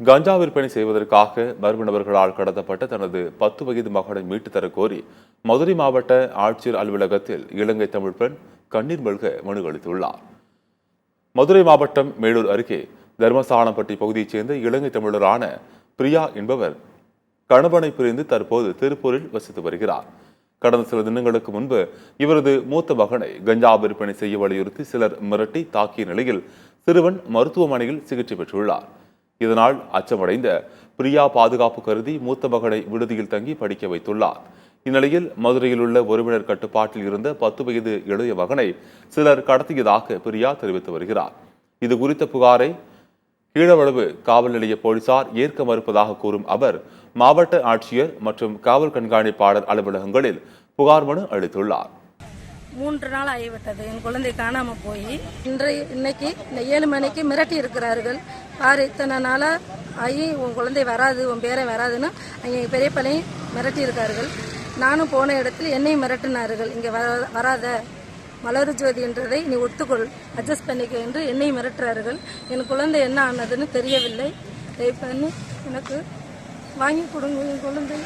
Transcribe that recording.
கஞ்சா விற்பனை செய்வதற்காக மர்ம நபர்களால் கடத்தப்பட்ட தனது 10 வயது மகனை மீட்டுத் தரக் கோரி மதுரை மாவட்ட ஆட்சியர் அலுவலகத்தில் இலங்கை தமிழ் பெண் கண்ணீர் மல்க மனு அளித்துள்ளார். மதுரை மாவட்டம் மேலூர் அருகே தர்மசானப்பட்டி பகுதியைச் சேர்ந்த இலங்கை தமிழரான பிரியா என்பவர் கணவனை பிரிந்து தற்போது திருப்பூரில் வசித்து வருகிறார். கடந்த சில தினங்களுக்கு முன்பு இவரது மூத்த மகனை கஞ்சா விற்பனை செய்ய வலியுறுத்தி சிலர் மிரட்டி தாக்கிய நிலையில் சிறுவன் மருத்துவமனையில் சிகிச்சை பெற்றுள்ளார். இதனால் அச்சமடைந்த பிரியா பாதுகாப்பு கருதி மூத்த மகனை விடுதியில் தங்கி படிக்க வைத்துள்ளார். இந்நிலையில் மதுரையில் உள்ள உறவினர் கட்டுப்பாட்டில் இருந்த 10 வயது இளைய மகனை சிலர் கடத்தியதாக பிரியா தெரிவித்து வருகிறார். இது குறித்த புகாரை கீழவளவு காவல் நிலைய போலீசார் ஏற்க மறுப்பதாக கூறும் அவர் மாவட்ட ஆட்சியர் மற்றும் காவல் கண்காணிப்பாளர் அலுவலகங்களில் புகார் மனு அளித்துள்ளார். 3 நாள் ஆகிவிட்டது. என் குழந்தை காணாமல் போய் இன்னைக்கு 7 மணிக்கு மிரட்டி இருக்கிறார்கள். பாரு, இத்தனை நாளாக ஆகி உன் குழந்தை வராது, உன் பேரை வராதுன்னு அங்கே பெரிய பையனையும் மிரட்டி இருக்கார்கள். நானும் போன இடத்துல என்னையும் மிரட்டினார்கள். இங்கே வராத மலர் ஜோதி என்றதை நீ ஒத்துக்கொள், அட்ஜஸ்ட் பண்ணிக்க என்று என்னையும் மிரட்டுறார்கள். என் குழந்தை என்ன ஆனதுன்னு தெரியவில்லை. தயவு பண்ணி எனக்கு வாங்கி கொடுங்க என் குழந்தை.